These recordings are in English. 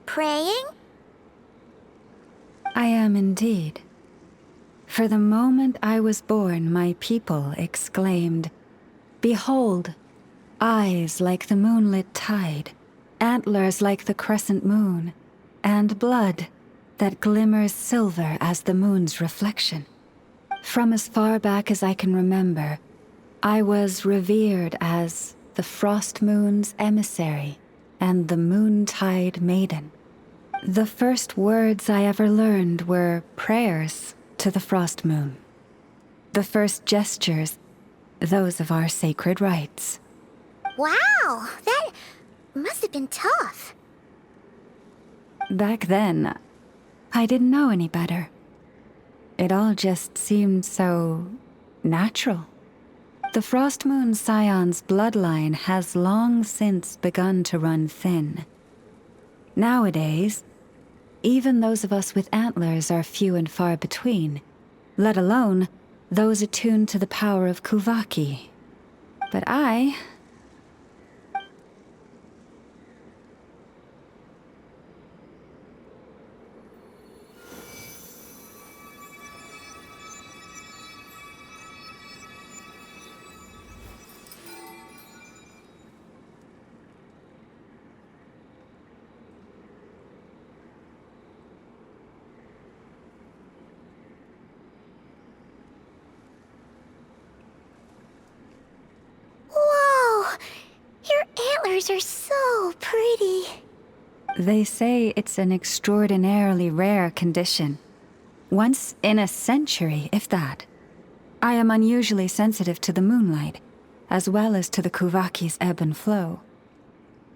Praying? I am indeed. For the moment I was born, my people exclaimed, "Behold, eyes like the moonlit tide, antlers like the crescent moon, and blood that glimmers silver as the moon's reflection." From as far back as I can remember, I was revered as the frost moon's emissary and the moontide maiden. The first words I ever learned were prayers to the frost moon. The first gestures, those of our sacred rites. Wow, that must have been tough. Back then, I didn't know any better. It all just seemed so natural. The frost moon scion's bloodline has long since begun to run thin. Nowadays, even those of us with antlers are few and far between, let alone those attuned to the power of Kuvaki. But I... Are so pretty. They say it's an extraordinarily rare condition. Once in a century, if that. I am unusually sensitive to the moonlight, as well as to the Kuvaki's ebb and flow.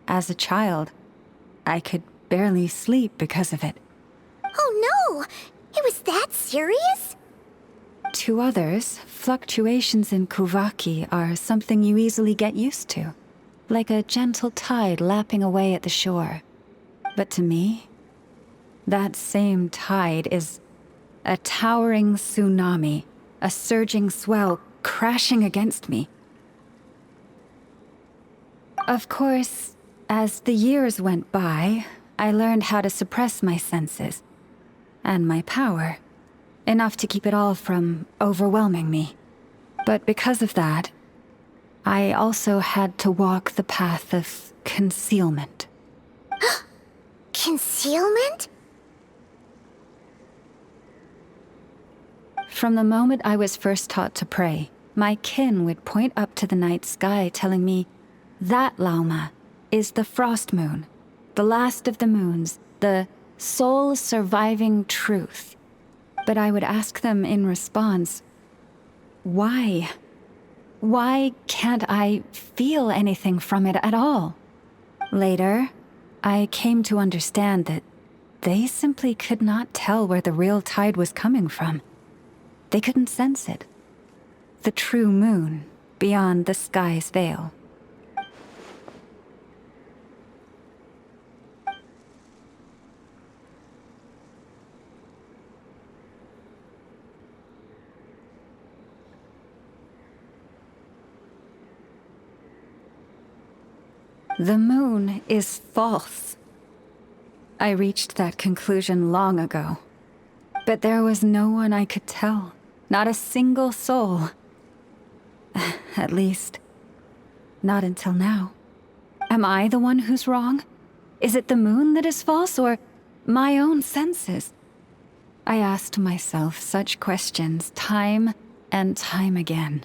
As a child, I could barely sleep because of it. Oh no! It was that serious? To others, fluctuations in Kuvaki are something you easily get used to. Like a gentle tide lapping away at the shore. But to me, that same tide is a towering tsunami, a surging swell crashing against me. Of course, as the years went by, I learned how to suppress my senses and my power, enough to keep it all from overwhelming me. But because of that, I also had to walk the path of concealment. Concealment? From the moment I was first taught to pray, my kin would point up to the night sky telling me, "That, Lauma, is the frost moon, the last of the moons, the sole surviving truth." But I would ask them in response, why? Why can't I feel anything from it at all? Later, I came to understand that they simply could not tell where the real tide was coming from. They couldn't sense it. The true moon beyond the sky's veil. The moon is false. I reached that conclusion long ago. But there was no one I could tell, not a single soul, At least, not until now. Am I the one who's wrong? Is it the moon that is false, or my own senses? I asked myself such questions time and time again.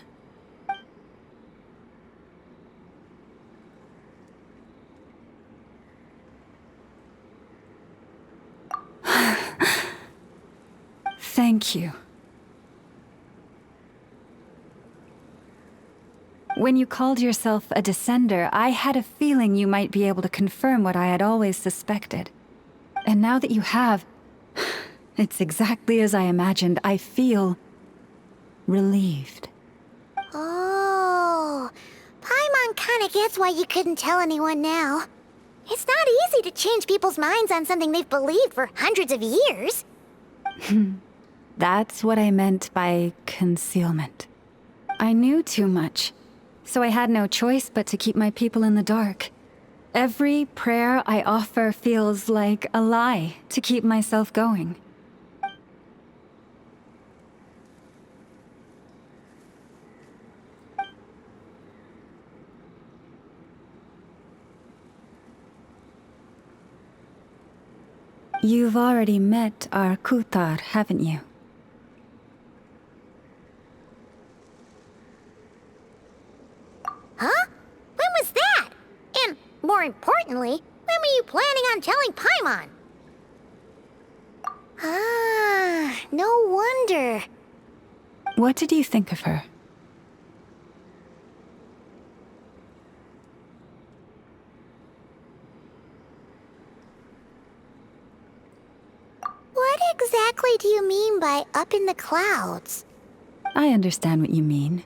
Thank you. When you called yourself a descender, I had a feeling you might be able to confirm what I had always suspected. And now that you have, it's exactly as I imagined. I feel relieved. Oh, Paimon kinda gets why you couldn't tell anyone now. It's not easy to change people's minds on something they've believed for hundreds of years. That's what I meant by concealment. I knew too much, so I had no choice but to keep my people in the dark. Every prayer I offer feels like a lie to keep myself going. You've already met our Kutar, haven't you? Huh? When was that? And more importantly, when were you planning on telling Paimon? Ah, no wonder. What did you think of her? What exactly do you mean by up in the clouds? I understand what you mean.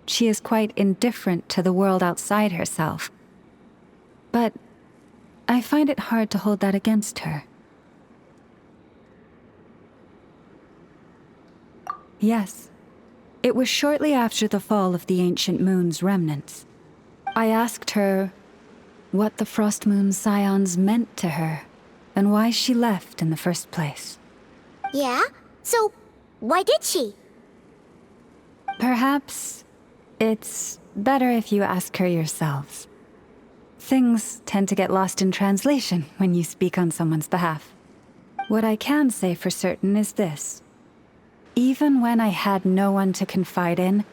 She is quite indifferent to the world outside herself. But I find it hard to hold that against her. Yes, it was shortly after the fall of the ancient moon's remnants. I asked her what the Frost Moon Scions meant to her, and why she left in the first place. Yeah? So, why did she? Perhaps it's better if you ask her yourselves. Things tend to get lost in translation when you speak on someone's behalf. What I can say for certain is this. Even when I had no one to confide in,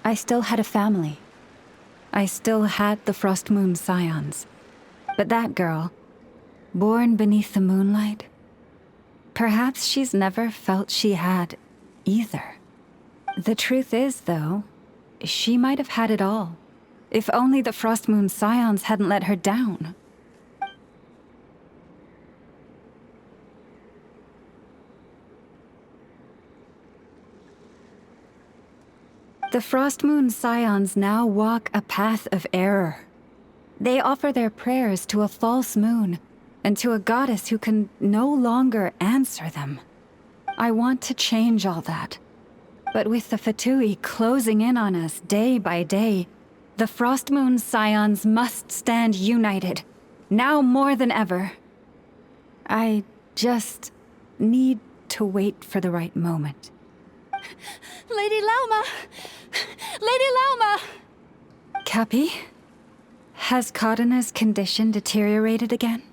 I still had a family. I still had the Frost Moon Scions. But that girl, born beneath the moonlight, perhaps she's never felt she had either. The truth is, though, she might have had it all, if only the Frost Moon Scions hadn't let her down. The Frost Moon Scions now walk a path of error. They offer their prayers to a false moon, and to a goddess who can no longer answer them. I want to change all that. But with the Fatui closing in on us day by day, the Frost Moon Scions must stand united, now more than ever. I just need to wait for the right moment. Lady Lauma! Lady Lauma! Cappy? Has Karina's condition deteriorated again?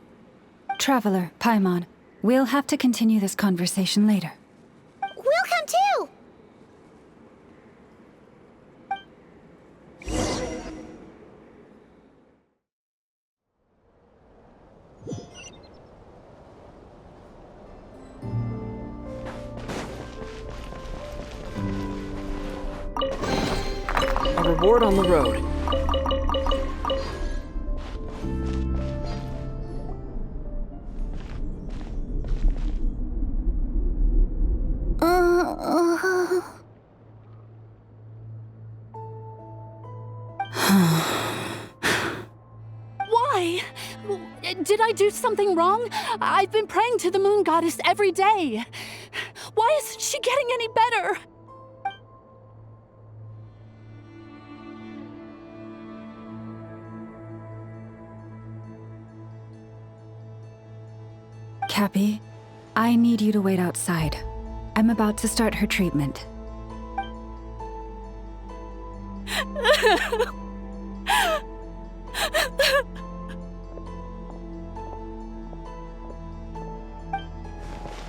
Traveler, Paimon, we'll have to continue this conversation later. We'll come too! A reward on the road. Why? Did I do something wrong? I've been praying to the moon goddess every day. Why isn't she getting any better? Cappy, I need you to wait outside. I'm about to start her treatment.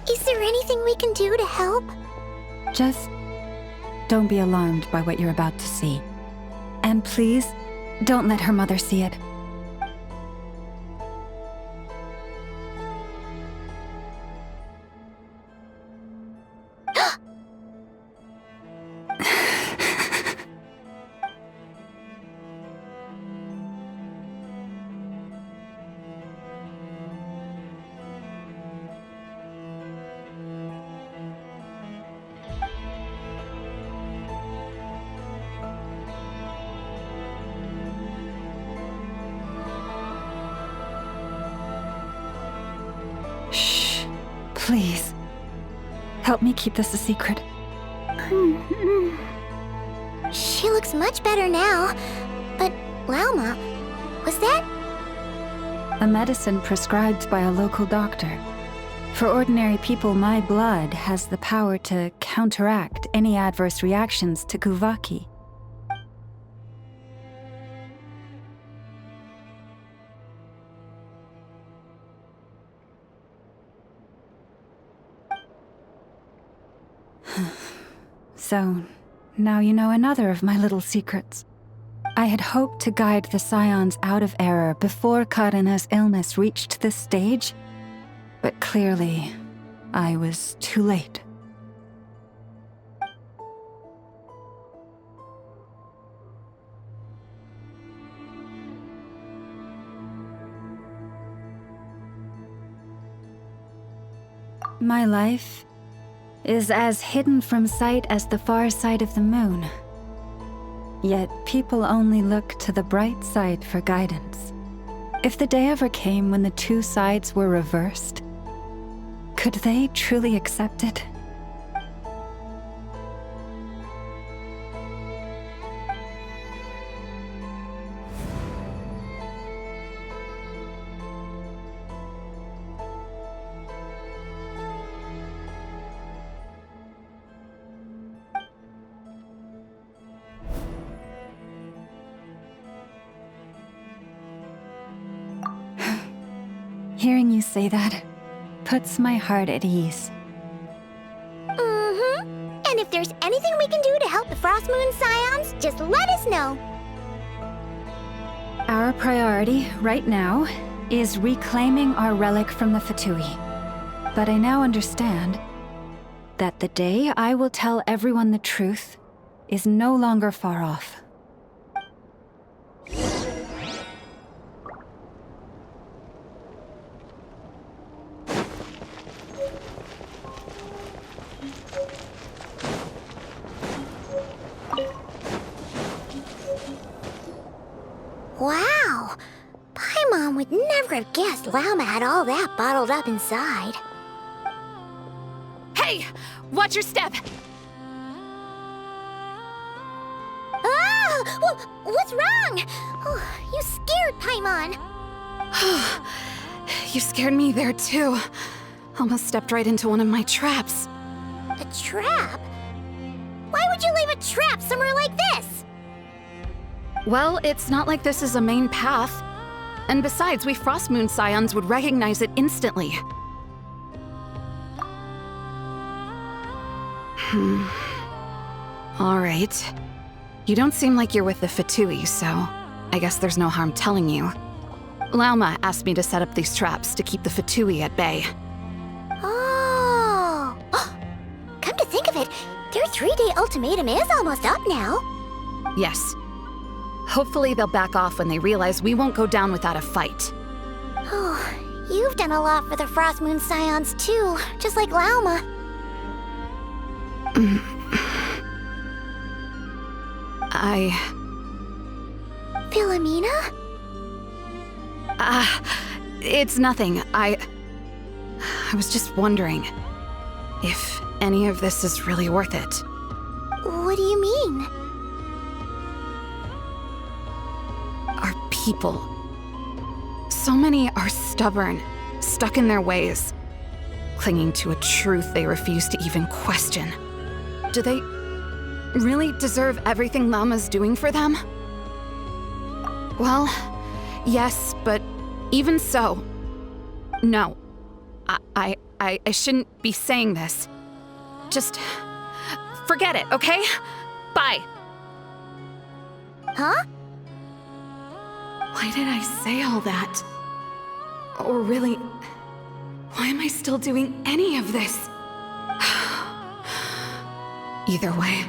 Is there anything we can do to help? Just don't be alarmed by what you're about to see. And please, don't let her mother see it. Shh. Please. Help me keep this a secret. She looks much better now. But, Lauma, was that? A medicine prescribed by a local doctor. For ordinary people, my blood has the power to counteract any adverse reactions to Kuvaki. So, now you know another of my little secrets. I had hoped to guide the Scions out of error before Karina's illness reached this stage, but clearly, I was too late. My life is as hidden from sight as the far side of the moon. Yet people only look to the bright side for guidance. If the day ever came when the two sides were reversed, could they truly accept it? Hearing you say that puts my heart at ease. And if there's anything we can do to help the Frost Moon Scions, just let us know. Our priority, right now, is reclaiming our relic from the Fatui. But I now understand that the day I will tell everyone the truth is no longer far off. Wow! Paimon would never have guessed Lauma had all that bottled up inside. Hey! Watch your step! Ah! What's wrong? Oh, you scared Paimon. You scared me there too. Almost stepped right into one of my traps. A trap? Why would you leave a trap somewhere like this? Well, it's not like this is a main path. And besides, we Frost Moon Scions would recognize it instantly. Alright. You don't seem like you're with the Fatui, so I guess there's no harm telling you. Lauma asked me to set up these traps to keep the Fatui at bay. Oh! Come to think of it, their 3-day ultimatum is almost up now. Yes. Hopefully they'll back off when they realize we won't go down without a fight. Oh, you've done a lot for the Frost Moon Scions too, just like Lauma. Philomena? It's nothing. I was just wondering if any of this is really worth it. What do you mean? Our people. So many are stubborn, stuck in their ways, clinging to a truth they refuse to even question. Do really deserve everything Llama's doing for them? Well, yes, but even so, no. I shouldn't be saying this. Just forget it, okay? Bye. Huh? Why did I say all that? Or really, why am I still doing any of this? Either way,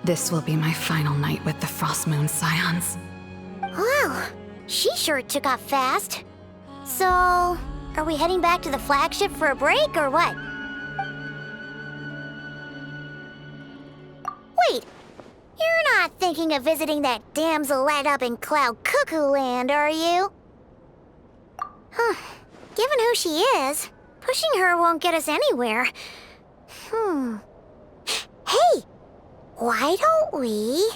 this will be my final night with the Frost Moon Scions. Wow, she sure took off fast. So, are we heading back to the flagship for a break or what? Wait, you're not thinking of visiting that damselette up in Cloud Cuckoo Land, are you? Huh, given who she is, pushing her won't get us anywhere. Hey, why don't we...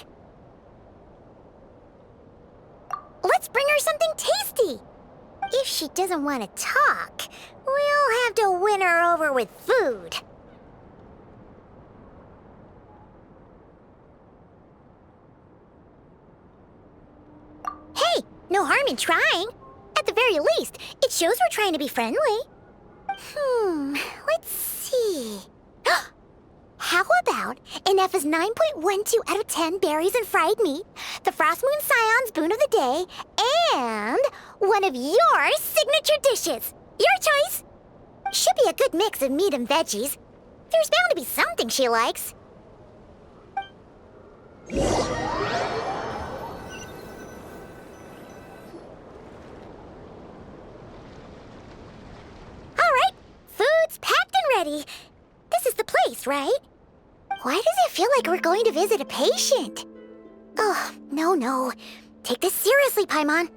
Let's bring her something tasty! If she doesn't want to talk, we'll have to win her over with food. Hey, no harm in trying. At the very least, it shows we're trying to be friendly. Let's see. How about an F is 9.12 out of 10 berries and fried meat, the Frost Moon Scion's boon of the day, and one of your signature dishes. Your choice. Should be a good mix of meat and veggies. There's bound to be something she likes. All right, food's packed and ready. This is the place, right? Why does it feel like we're going to visit a patient? Oh, no. Take this seriously, Paimon.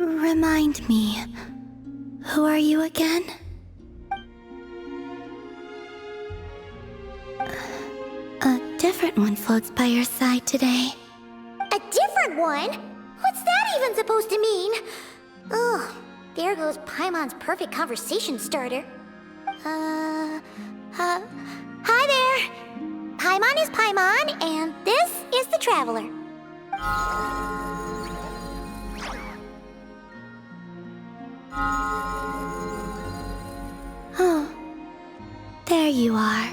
Remind me, who are you again? A different one floats by your side today. A different one? What's that even supposed to mean? Oh, there goes Paimon's perfect conversation starter. Hi there. Paimon is Paimon, and this is the Traveler. Oh, there you are.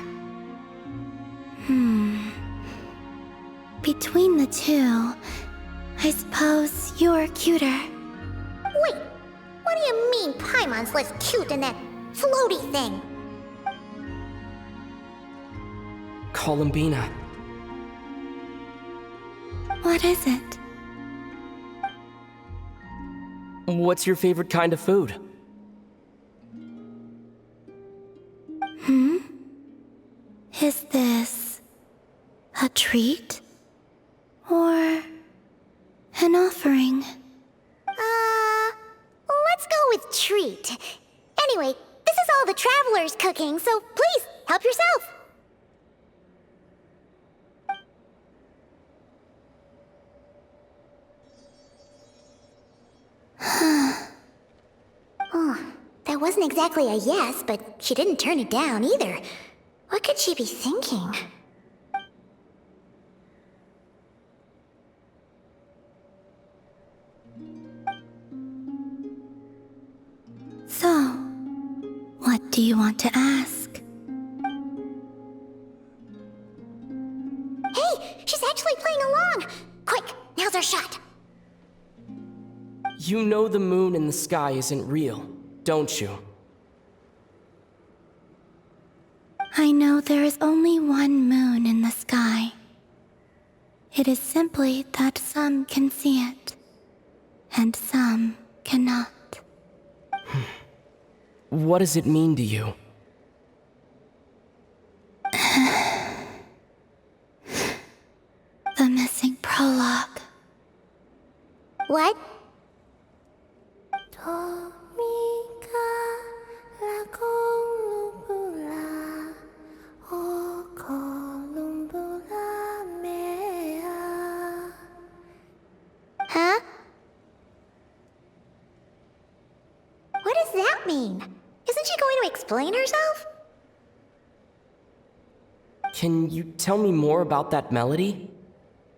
Between the two, I suppose you're cuter. Wait, what do you mean Paimon's less cute than that floaty thing? Columbina. What is it? What's your favorite kind of food? Is this a treat? Or an offering? Let's go with treat. Anyway, this is all the Traveler's cooking, so please, help yourself. wasn't exactly a yes, but she didn't turn it down either. What could she be thinking? So, what do you want to ask? Hey, she's actually playing along! Quick, now's our shot. You know the moon in the sky isn't real, don't you? I know there is only one moon in the sky. It is simply that some can see it, and some cannot. What does it mean to you? The missing prologue. What? Huh? What does that mean? Isn't she going to explain herself? Can you tell me more about that melody?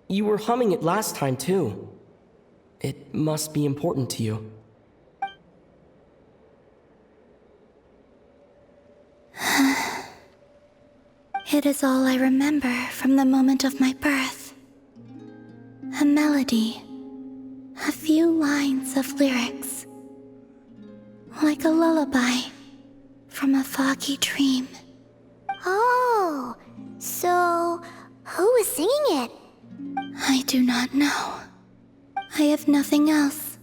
You were humming it last time, too. It must be important to you. It is all I remember from the moment of my birth. A melody. A few lines of lyrics. Like a lullaby from a foggy dream. Oh, so who was singing it? I do not know. I have nothing else.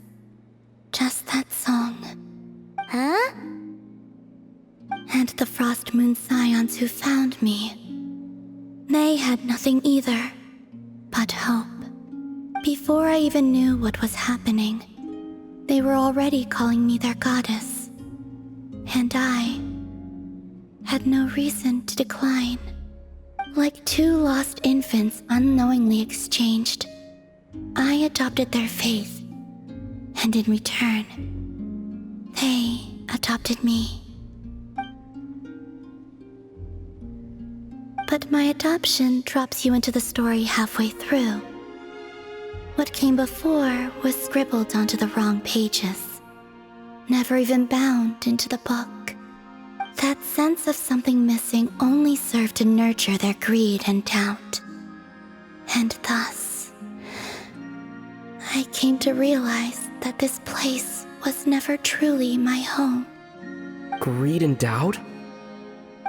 Just that song. Huh? And the Frost Moon Scions who found me. They had nothing either, but hope. Before I even knew what was happening, they were already calling me their goddess. And I had no reason to decline. Like two lost infants unknowingly exchanged, I adopted their faith, and in return, they adopted me. But my adoption drops you into the story halfway through. What came before was scribbled onto the wrong pages, never even bound into the book. That sense of something missing only served to nurture their greed and doubt. And thus, I came to realize that this place was never truly my home. Greed and doubt?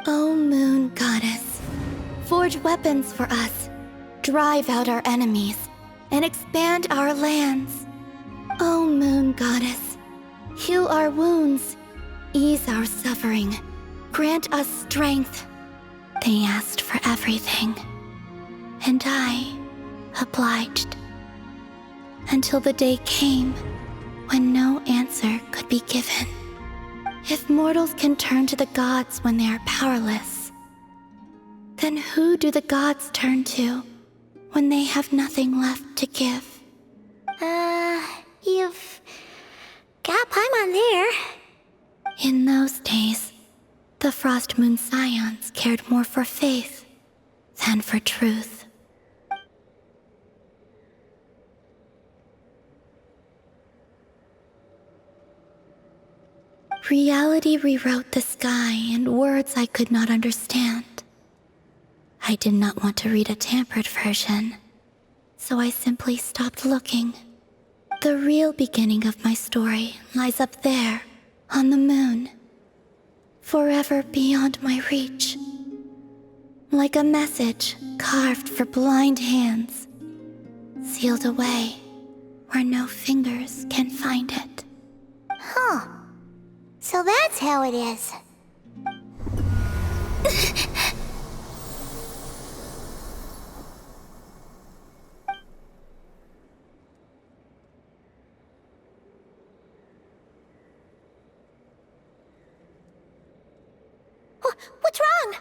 O Moon Goddess, forge weapons for us, drive out our enemies, and expand our lands. O Moon Goddess, heal our wounds, ease our suffering, grant us strength. They asked for everything, and I obliged. Until the day came when no answer could be given. If mortals can turn to the gods when they are powerless, then who do the gods turn to when they have nothing left to give? You've got Paimon there. In those days, the Frost Moon Scions cared more for faith than for truth. Reality rewrote the sky in words I could not understand. I did not want to read a tampered version, so I simply stopped looking. The real beginning of my story lies up there, on the moon, forever beyond my reach. Like a message carved for blind hands, sealed away where no fingers can find it. Huh. So that's how it is. What's wrong?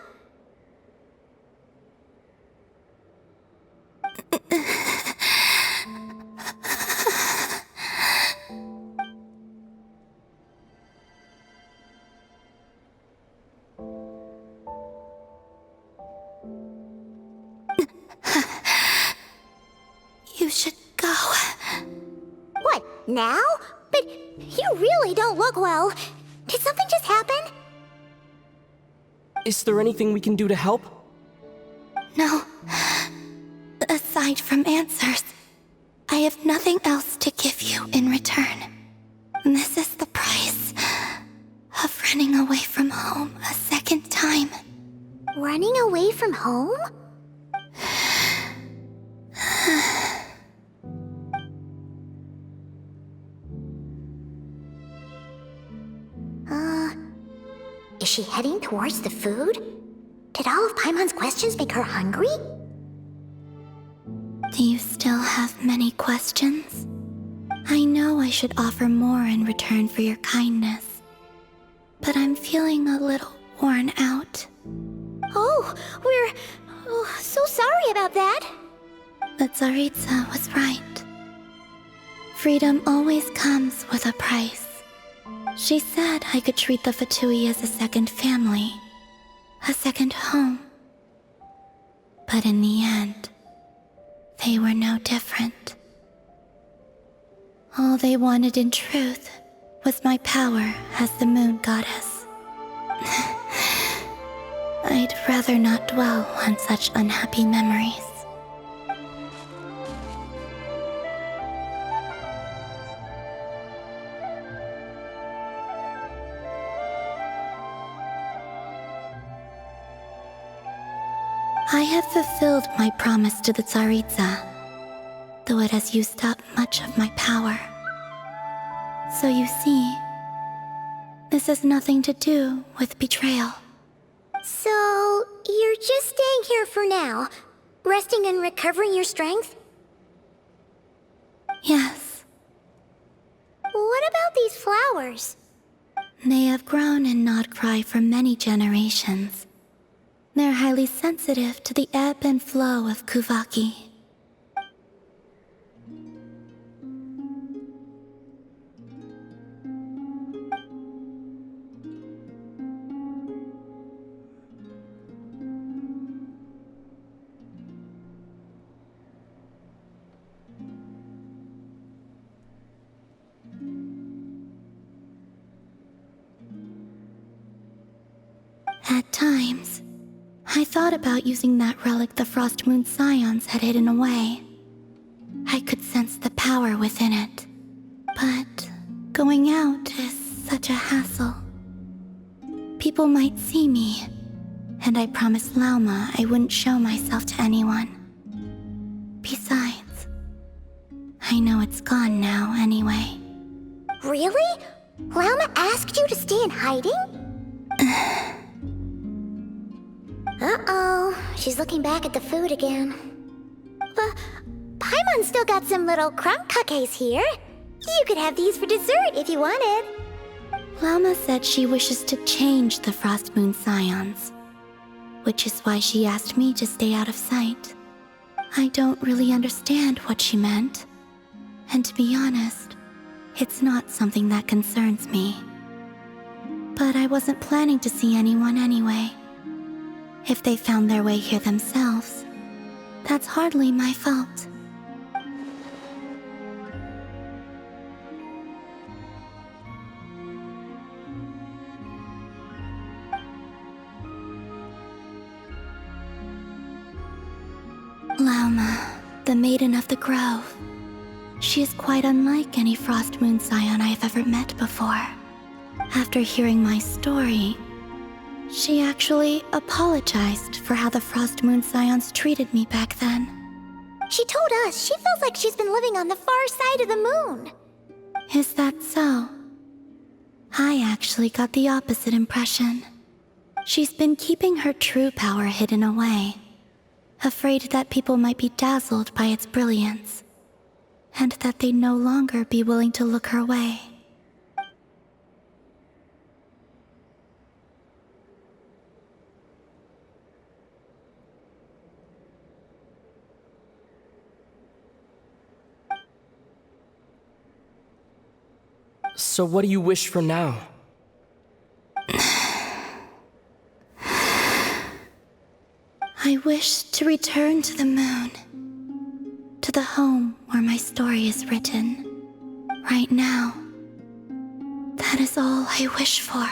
You should go. What, now? But you really don't look well. Did something just happen? Is there anything we can do to help? No. Aside from answers, I have nothing else to give you in return. This is the price of running away from home a second time. Running away from home? Is she heading towards the food? Did all of Paimon's questions make her hungry? Do you still have many questions? I know I should offer more in return for your kindness, but I'm feeling a little worn out. Oh, we're so sorry about that. The Tsaritsa was right. Freedom always comes with a price. She said I could treat the Fatui as a second family, a second home. But in the end, they were no different. All they wanted in truth was my power as the moon goddess. I'd rather not dwell on such unhappy memories. I have fulfilled my promise to the Tsaritsa, though it has used up much of my power. So you see, this has nothing to do with betrayal. So, you're just staying here for now, resting and recovering your strength? Yes, What about these flowers? they have grown in Nodcry for many generations. They're highly sensitive to the ebb and flow of Kuvaki. At times, I thought about using that relic the Frost Moon Scions had hidden away. I could sense the power within it. But going out is such a hassle. People might see me, and I promised Lauma I wouldn't show myself to anyone. Besides, I know it's gone now anyway. Really? Lauma asked you to stay in hiding? Uh-oh, she's looking back at the food again. But Paimon's still got some little crumb cupcakes here. You could have these for dessert if you wanted. Lauma said she wishes to change the Frost Moon Scions, which is why she asked me to stay out of sight. I don't really understand what she meant, and to be honest, it's not something that concerns me. But I wasn't planning to see anyone anyway. If they found their way here themselves, that's hardly my fault. Lauma, the Maiden of the Grove. She is quite unlike any Frost Moon Scion I have ever met before. After hearing my story, she actually apologized for how the Frost Moon Scions treated me back then. She told us she feels like she's been living on the far side of the moon. Is that so? I actually got the opposite impression. She's been keeping her true power hidden away, afraid that people might be dazzled by its brilliance, and that they'd no longer be willing to look her way. So what do you wish for now? I wish to return to the moon, to the home where my story is written. Right now, that is all I wish for.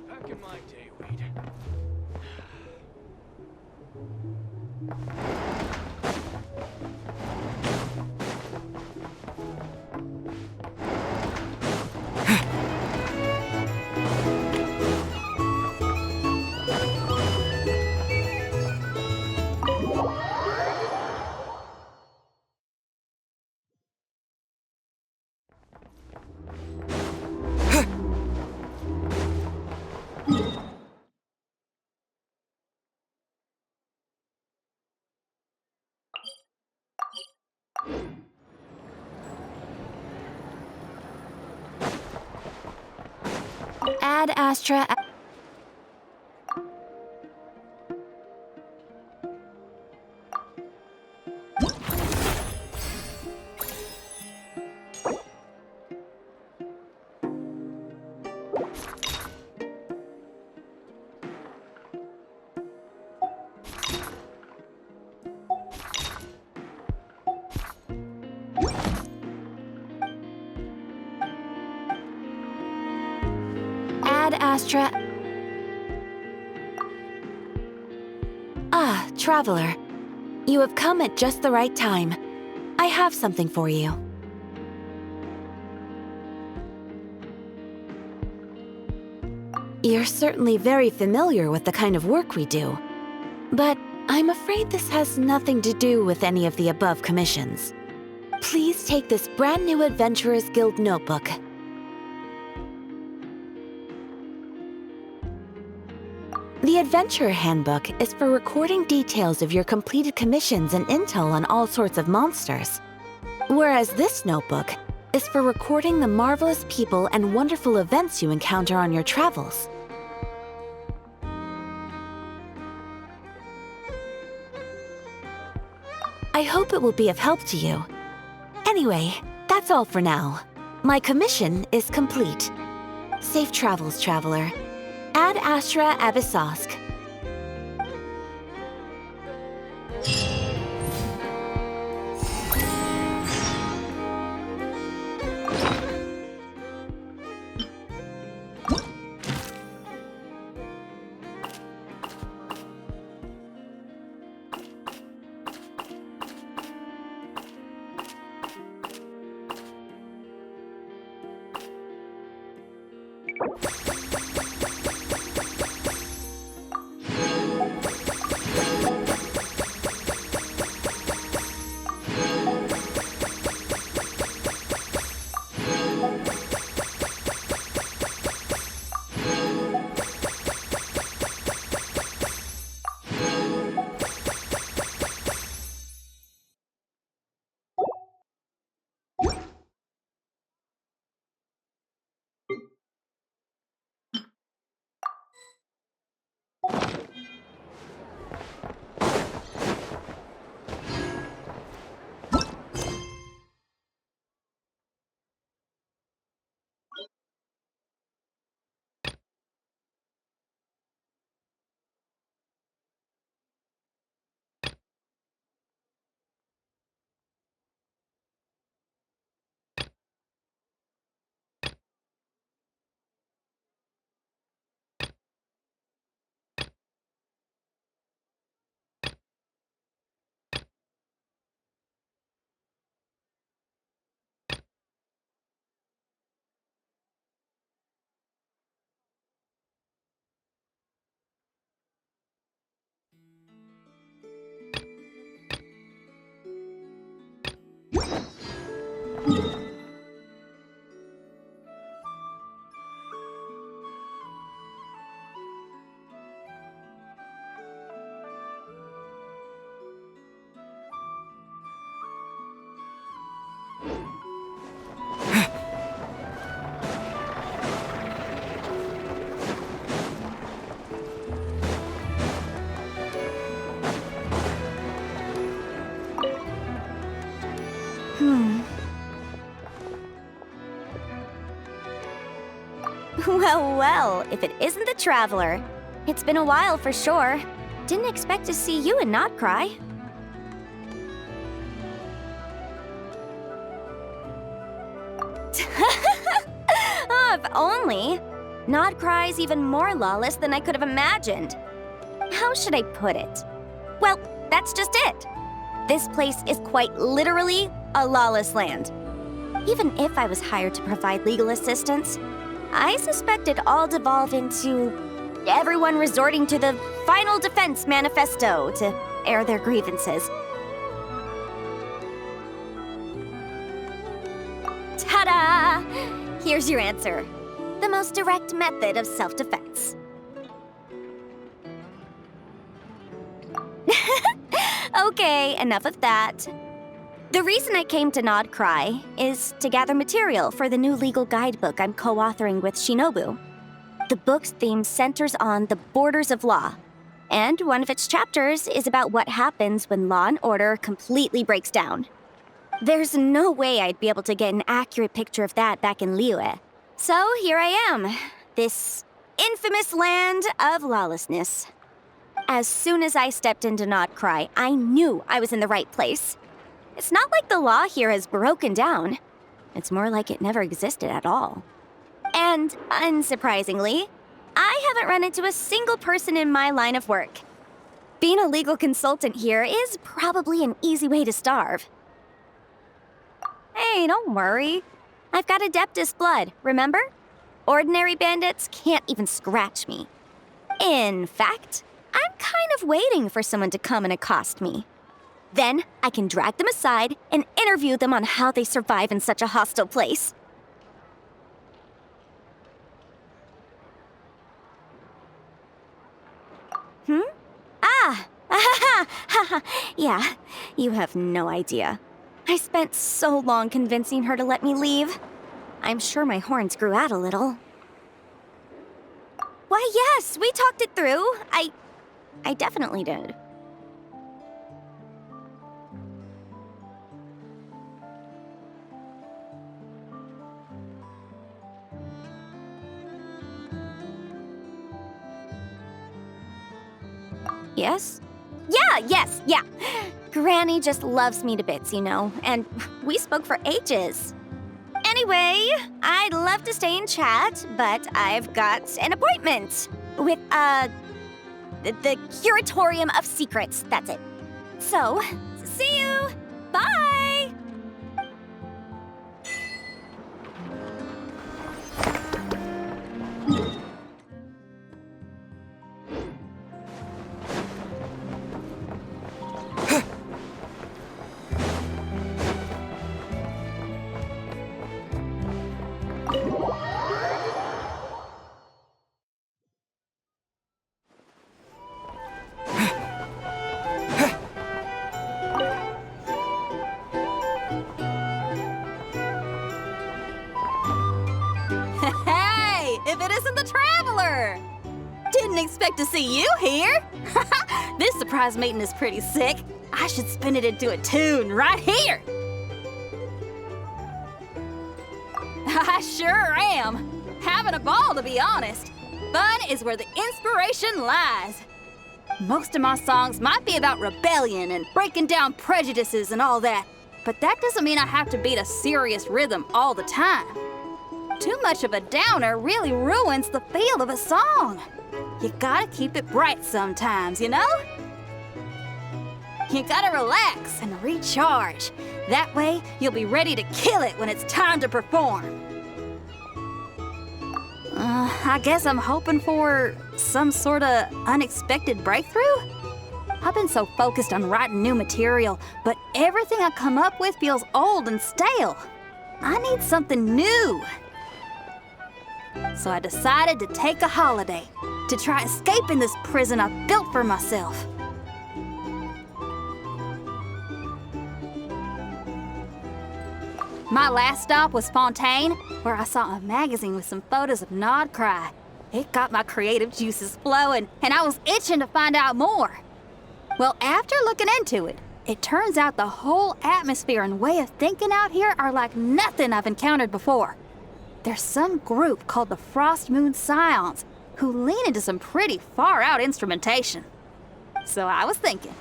Back in my day, we'd... Ad Astra. Ad Astra. Ah, traveler. You have come at just the right time. I have something for you. You're certainly very familiar with the kind of work we do, but I'm afraid this has nothing to do with any of the above commissions. Please take this brand new Adventurers Guild notebook. The Adventurer Handbook is for recording details of your completed commissions and intel on all sorts of monsters, whereas this notebook is for recording the marvelous people and wonderful events you encounter on your travels. I hope it will be of help to you. Anyway, that's all for now. My commission is complete. Safe travels, traveler. Ad Astra Abyssosk. Well, if it isn't the Traveler. It's been a while for sure. Didn't expect to see you and not cry. Oh, if only. Nod Cry's even more lawless than I could have imagined. How should I put it? Well, that's just it. This place is quite literally a lawless land. Even if I was hired to provide legal assistance, I suspect it'd all devolve into everyone resorting to the Final Defense Manifesto to air their grievances. Ta-da! Here's your answer. The most direct method of self-defense. Okay, enough of that. The reason I came to Nod Cry is to gather material for the new legal guidebook I'm co-authoring with Shinobu. The book's theme centers on the borders of law, and one of its chapters is about what happens when law and order completely breaks down. There's no way I'd be able to get an accurate picture of that back in Liyue. So here I am, this infamous land of lawlessness. As soon as I stepped into Nod Cry, I knew I was in the right place. It's not like the law here has broken down. It's more like it never existed at all. And, unsurprisingly, I haven't run into a single person in my line of work. Being a legal consultant here is probably an easy way to starve. Hey, don't worry. I've got Adeptus blood, remember? Ordinary bandits can't even scratch me. In fact, I'm kind of waiting for someone to come and accost me. Then I can drag them aside and interview them on how they survive in such a hostile place. Yeah, you have no idea. I spent so long convincing her to let me leave. I'm sure my horns grew out a little. Why, yes, we talked it through. I definitely did. Yes? Yeah. Granny just loves me to bits, you know, and we spoke for ages. Anyway, I'd love to stay and chat, but I've got an appointment with, the Curatorium of Secrets, that's it. So, see you! Bye! If it isn't the Traveler! Didn't expect to see you here! This surprise meeting is pretty sick. I should spin it into a tune right here! I sure am. Having a ball, to be honest. Fun is where the inspiration lies. Most of my songs might be about rebellion and breaking down prejudices and all that, but that doesn't mean I have to beat a serious rhythm all the time. Too much of a downer really ruins the feel of a song. You gotta keep it bright sometimes, you know? You gotta relax and recharge. That way, you'll be ready to kill it when it's time to perform. I guess I'm hoping for some sort of unexpected breakthrough? I've been so focused on writing new material, but everything I come up with feels old and stale. I need something new. So I decided to take a holiday to try escaping this prison I've built for myself. My last stop was Fontaine, where I saw a magazine with some photos of Nod Cry. It got my creative juices flowing, and I was itching to find out more. Well, after looking into it, it turns out the whole atmosphere and way of thinking out here are like nothing I've encountered before. There's some group called the Frost Moon Scions who lean into some pretty far-out instrumentation. So I was thinking,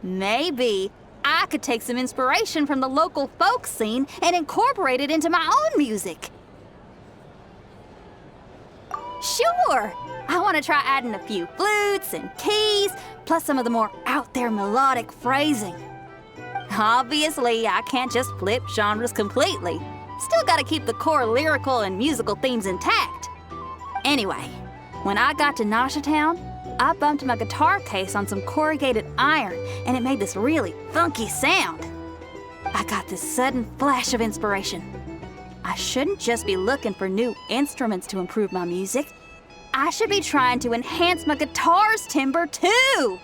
maybe I could take some inspiration from the local folk scene and incorporate it into my own music. Sure! I want to try adding a few flutes and keys, plus some of the more out-there melodic phrasing. Obviously, I can't just flip genres completely. Still gotta keep the core lyrical and musical themes intact. Anyway, when I got to Nasha Town, I bumped my guitar case on some corrugated iron, and it made this really funky sound. I got this sudden flash of inspiration. I shouldn't just be looking for new instruments to improve my music. I should be trying to enhance my guitar's timbre too!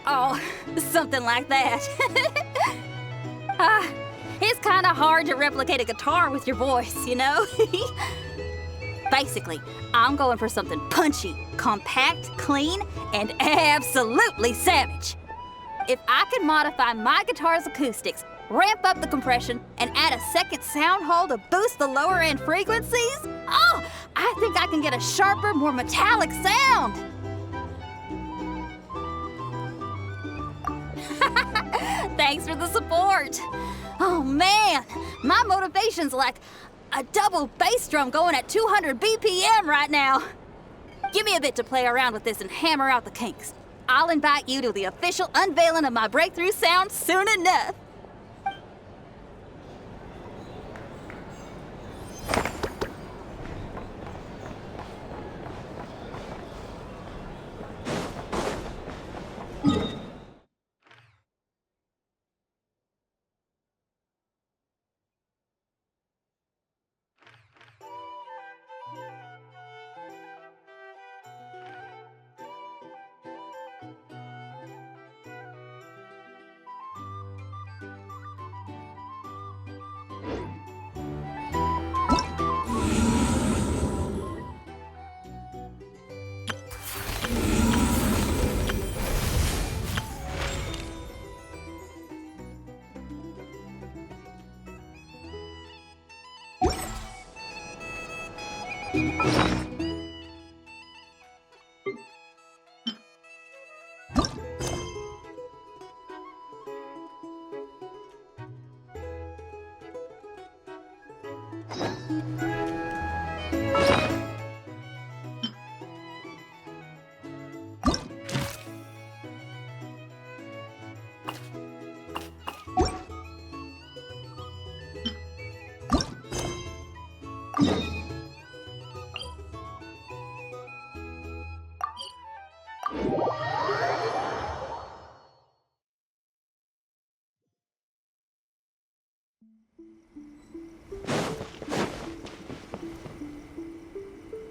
Oh, something like that. It's kind of hard to replicate a guitar with your voice, you know? Basically, I'm going for something punchy, compact, clean, and absolutely savage. If I could modify my guitar's acoustics, ramp up the compression, and add a second sound hole to boost the lower end frequencies, oh, I think I can get a sharper, more metallic sound. Thanks for the support. Oh man, my motivation's like a double bass drum going at 200 BPM right now. Give me a bit to play around with this and hammer out the kinks. I'll invite you to the official unveiling of my breakthrough sound soon enough.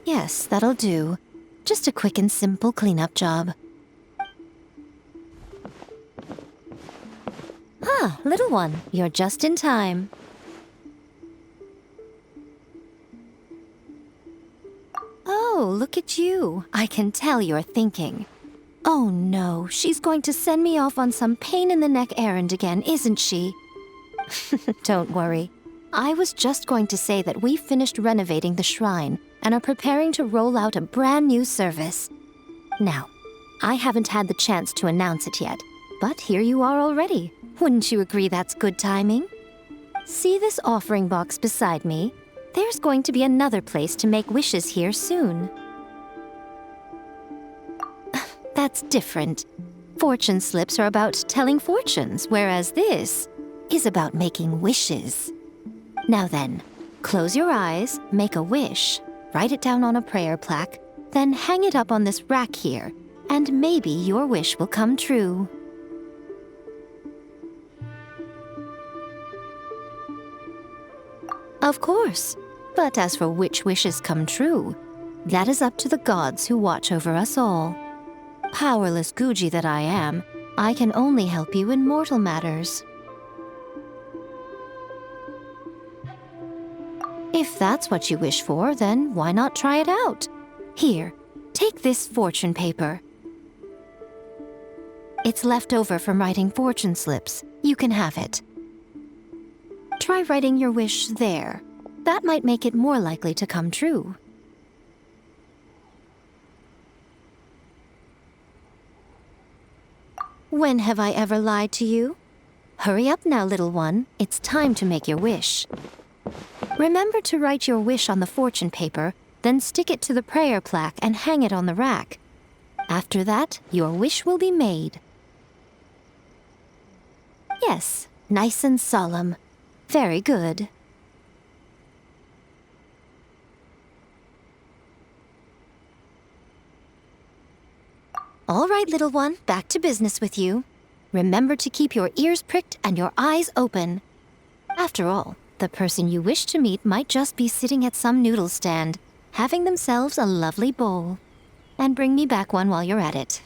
Yes, that'll do. Just a quick and simple cleanup job. Ah, little one, you're just in time. Oh, look at you. I can tell you're thinking. Oh no, she's going to send me off on some pain-in-the-neck errand again, isn't she? Don't worry. I was just going to say that we finished renovating the shrine and are preparing to roll out a brand new service. Now, I haven't had the chance to announce it yet, but here you are already. Wouldn't you agree that's good timing? See this offering box beside me? There's going to be another place to make wishes here soon. That's different. Fortune slips are about telling fortunes, whereas this is about making wishes. Now then, close your eyes, make a wish, write it down on a prayer plaque, then hang it up on this rack here, and maybe your wish will come true. Of course, but as for which wishes come true, that is up to the gods who watch over us all. Powerless Guji that I am, I can only help you in mortal matters. If that's what you wish for, then why not try it out? Here, take this fortune paper. It's left over from writing fortune slips. You can have it. Try writing your wish there. That might make it more likely to come true. When have I ever lied to you? Hurry up now, little one. It's time to make your wish. Remember to write your wish on the fortune paper, then stick it to the prayer plaque and hang it on the rack. After that, your wish will be made. Yes, nice and solemn. Very good. All right, little one, back to business with you. Remember to keep your ears pricked and your eyes open. After all, the person you wish to meet might just be sitting at some noodle stand, having themselves a lovely bowl. And bring me back one while you're at it.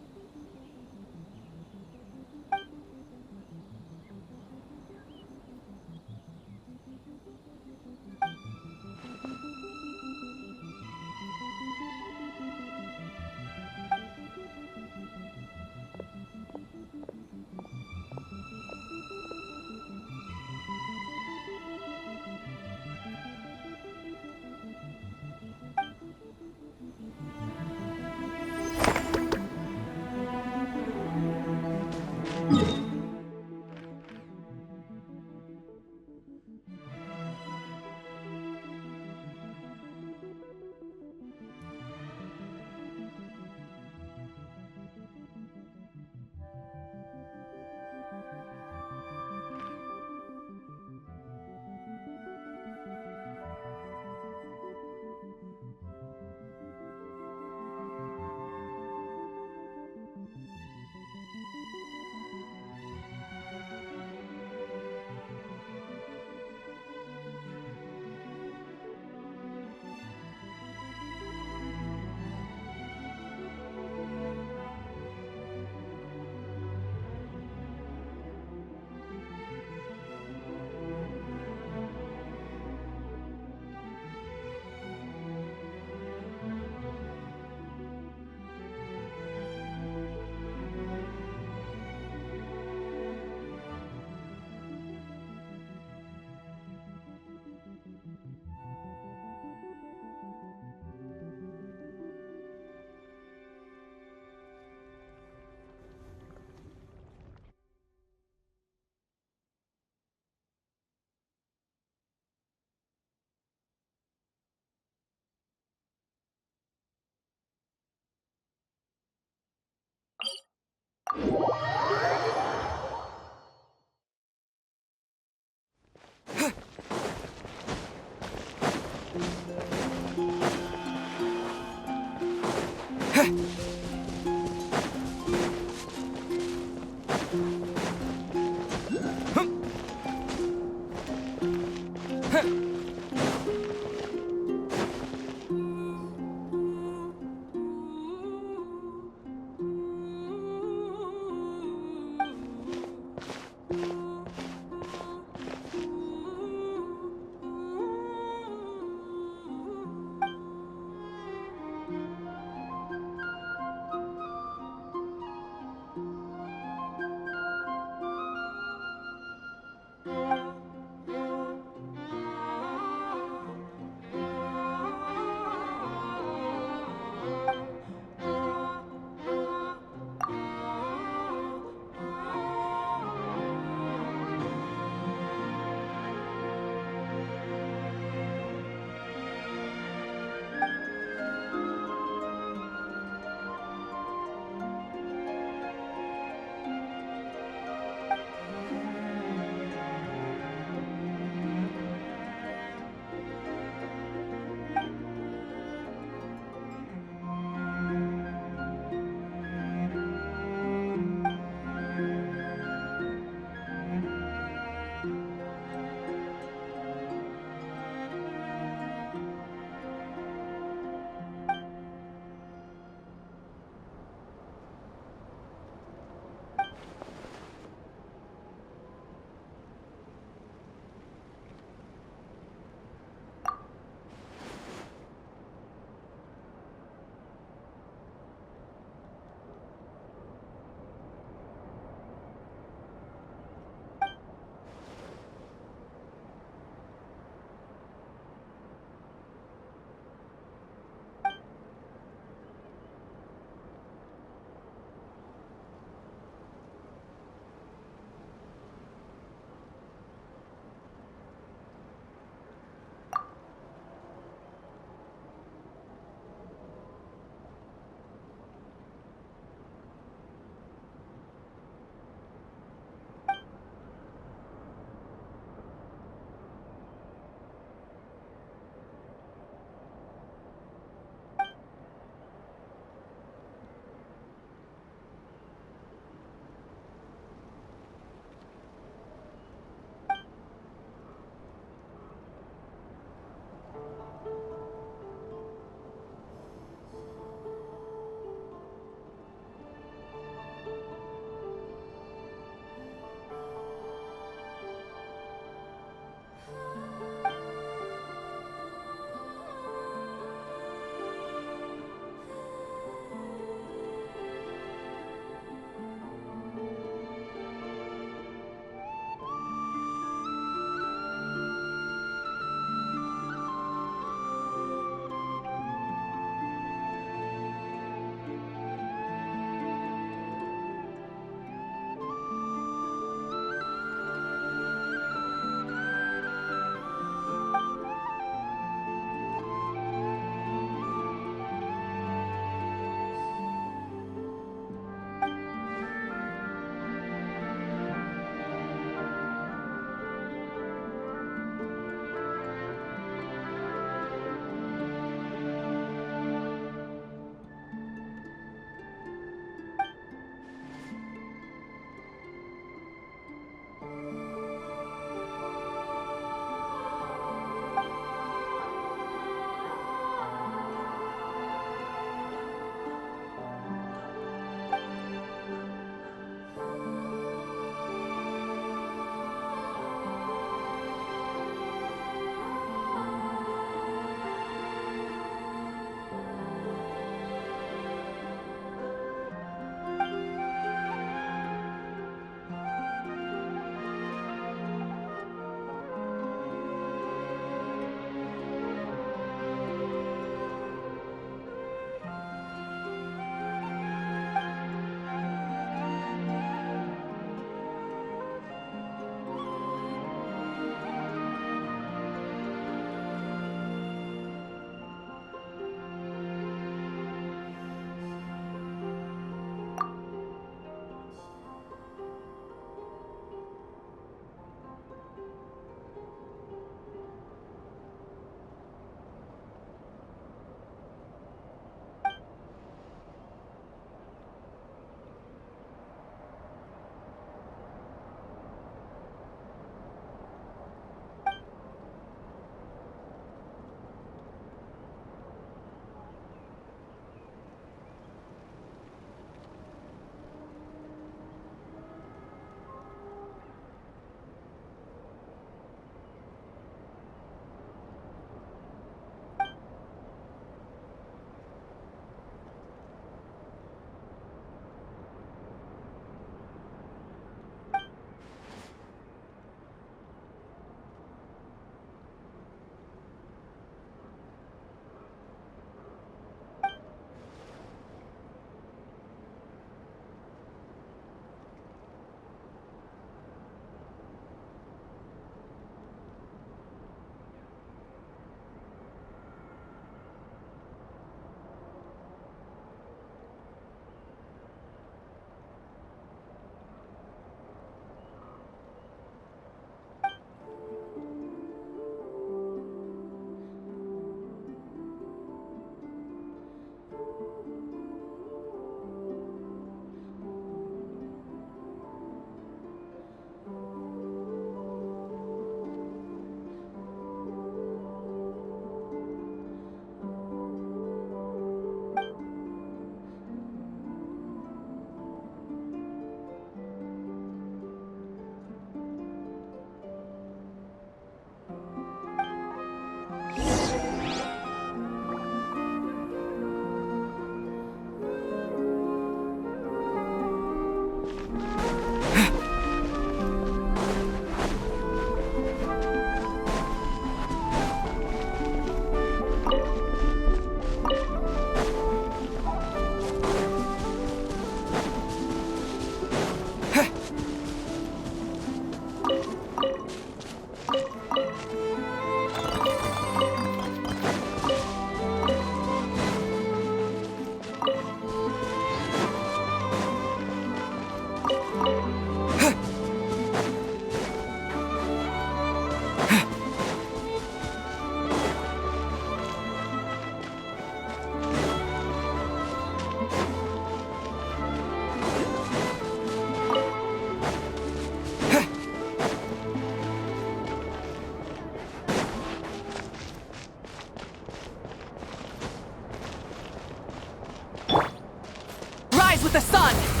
with the sun!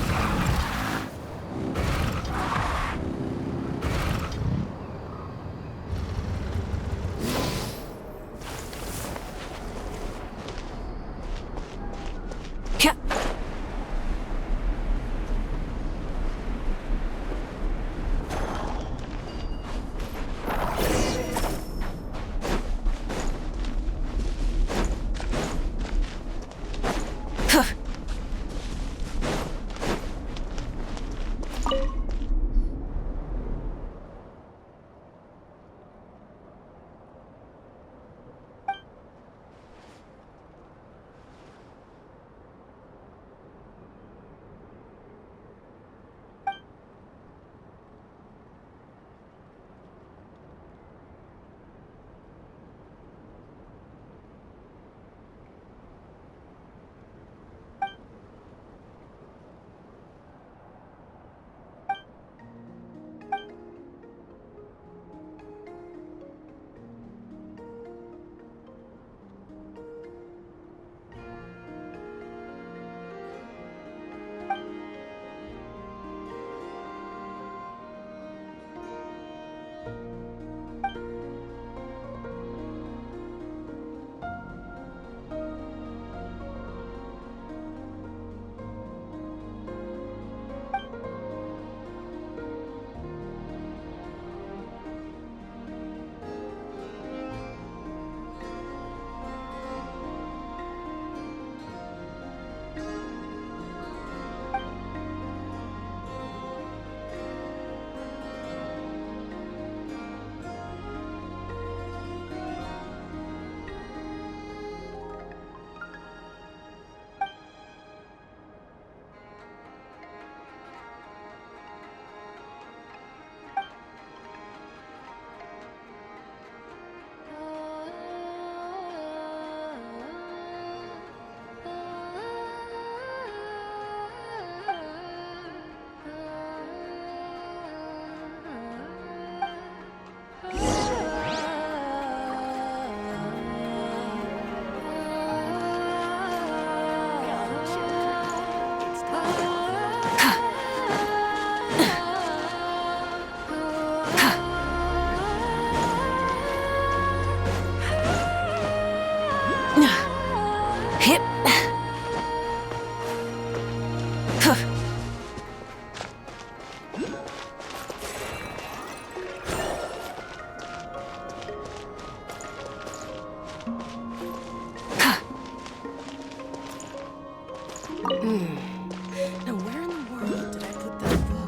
Now where in the world did I put that book?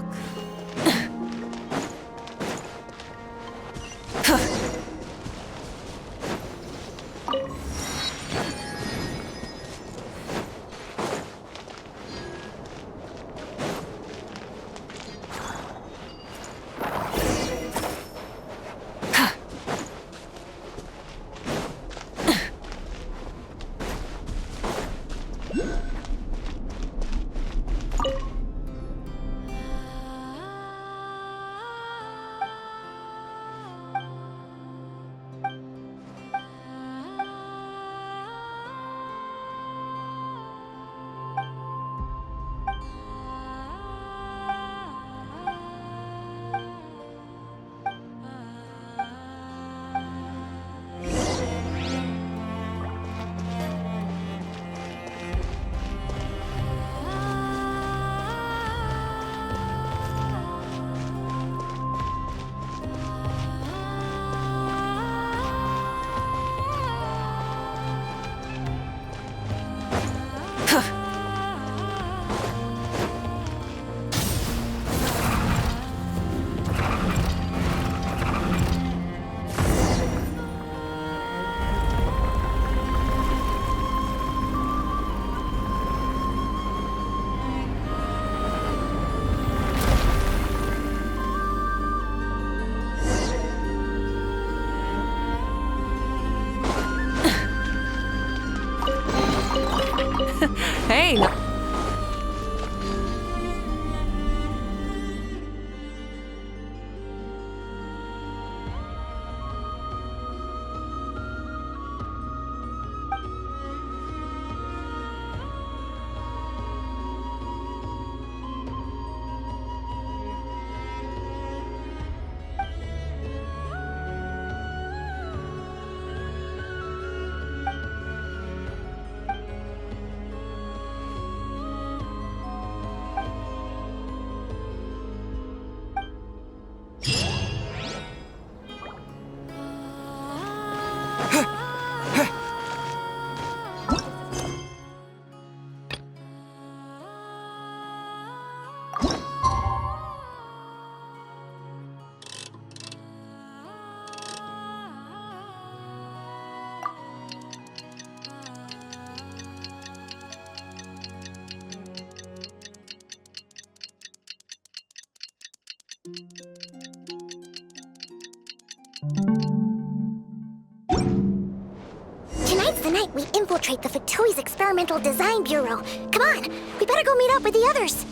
Hey, no. Tonight's the night we infiltrate the Fatoui's Experimental Design Bureau. Come on, we better go meet up with the others.